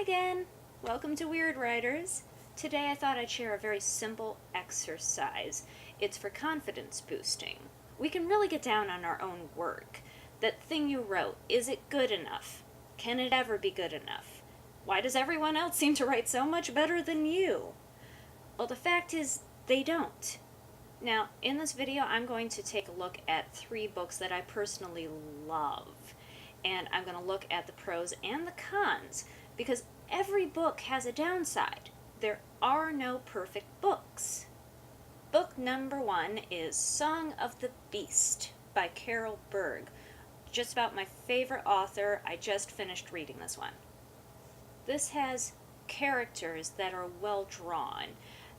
again! Welcome to Weird Writers. Today I thought I'd share a very simple exercise. It's for confidence boosting. We can really get down on our own work. That thing you wrote, is it good enough? Can it ever be good enough? Why does everyone else seem to write so much better than you? Well, the fact is, they don't. Now, in this video, I'm going to take a look at 3 books that I personally love. And I'm going to look at the pros and the cons, because every book has a downside. There are no perfect books. Book number 1 is Song of the Beast by Carol Berg. Just about my favorite author. I just finished reading this one. This has characters that are well drawn.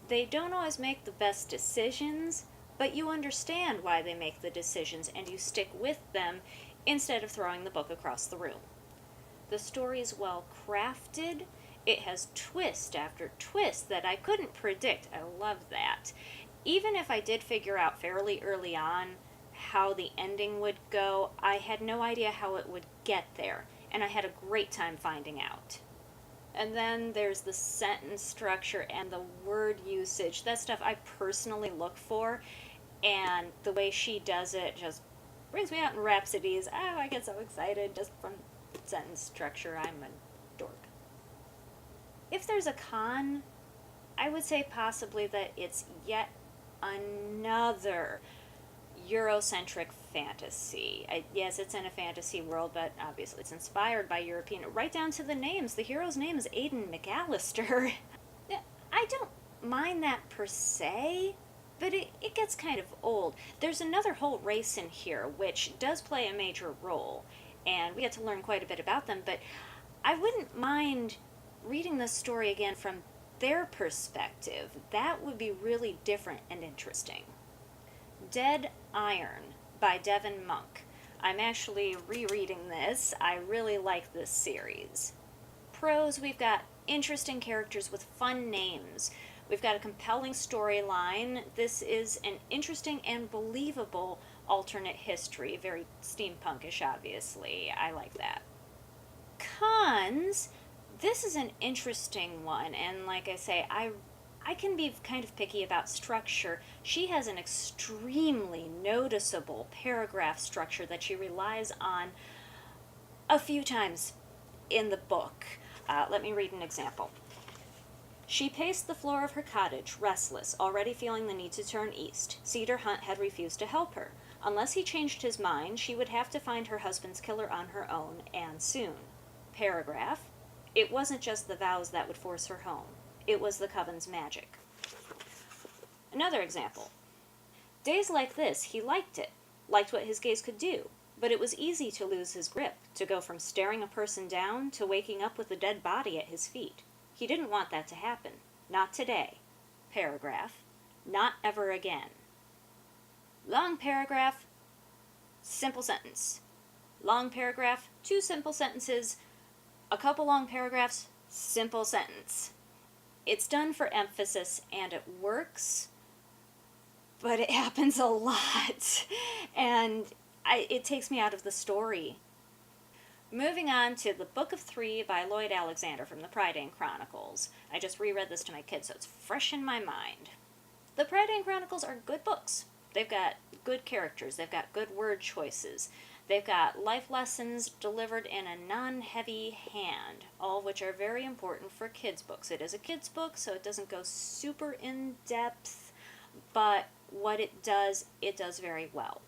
They don't always make the best decisions, but you understand why they make the decisions and you stick with them instead of throwing the book across the room. The story is well crafted. It has twist after twist that I couldn't predict. I love that. Even if I did figure out fairly early on how the ending would go, I had no idea how it would get there, and I had a great time finding out. And then there's the sentence structure and the word usage. That stuff I personally look for, and the way she does it just brings me out in rhapsodies. Oh, I get so excited just from sentence structure. I'm a dork. If there's a con, I would say possibly that it's yet another Eurocentric fantasy. Yes, it's in a fantasy world, but obviously it's inspired by European. Right down to the names. The hero's name is Aidan McAllister. I don't mind that per se, but it gets kind of old. There's another whole race in here which does play a major role, and we get to learn quite a bit about them, but I wouldn't mind reading this story again from their perspective. That would be really different and interesting. Dead Iron by Devin Monk. I'm actually rereading this. I really like this series. Pros, we've got interesting characters with fun names. We've got a compelling storyline. This is an interesting and believable alternate history. Very steampunkish, obviously. I like that. Cons, this is an interesting one, and like I say, I can be kind of picky about structure. She has an extremely noticeable paragraph structure that she relies on a few times in the book. Let me read an example. She paced the floor of her cottage, restless, already feeling the need to turn east. Cedar Hunt had refused to help her. Unless he changed his mind, she would have to find her husband's killer on her own, and soon. Paragraph. It wasn't just the vows that would force her home. It was the coven's magic. Another example. Days like this, he liked it. Liked what his gaze could do. But it was easy to lose his grip, to go from staring a person down to waking up with a dead body at his feet. He didn't want that to happen. Not today. Paragraph. Not ever again. Long paragraph, simple sentence. Long paragraph, 2 simple sentences. A couple long paragraphs, simple sentence. It's done for emphasis and it works, but it happens a lot, and it takes me out of the story. Moving on to The Book of 3 by Lloyd Alexander from the Prydain Chronicles. I just reread this to my kids, so it's fresh in my mind. The Prydain Chronicles are good books. They've got good characters, they've got good word choices, they've got life lessons delivered in a non-heavy hand, all of which are very important for kids' books. It is a kids' book, so it doesn't go super in-depth, but what it does very well.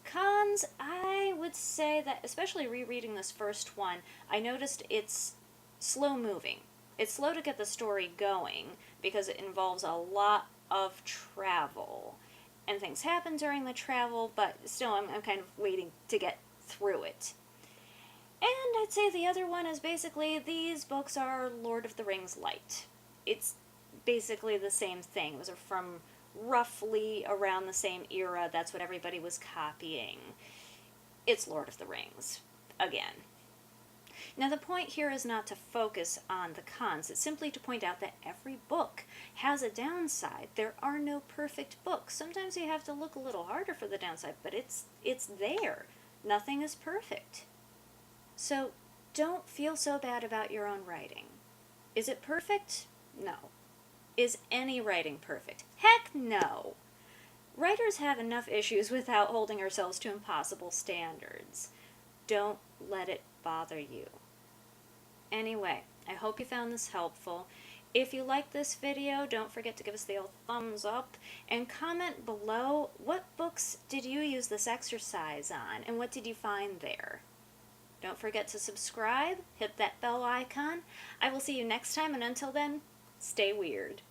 Cons, I would say that, especially rereading this first one, I noticed it's slow-moving. It's slow to get the story going because it involves a lot of travel. And things happen during the travel, but still I'm kind of waiting to get through it. And I'd say the other one is basically, these books are Lord of the Rings light. It's basically the same thing. Those are from roughly around the same era. That's what everybody was copying. It's Lord of the Rings, again. Now the point here is not to focus on the cons, it's simply to point out that every book has a downside. There are no perfect books. Sometimes you have to look a little harder for the downside, but it's there. Nothing is perfect. So don't feel so bad about your own writing. Is it perfect? No. Is any writing perfect? Heck no. Writers have enough issues without holding ourselves to impossible standards. Don't let it bother you. Anyway, I hope you found this helpful. If you like this video, don't forget to give us the old thumbs up and comment below what books did you use this exercise on and what did you find there. Don't forget to subscribe, hit that bell icon. I will see you next time, and until then, stay weird.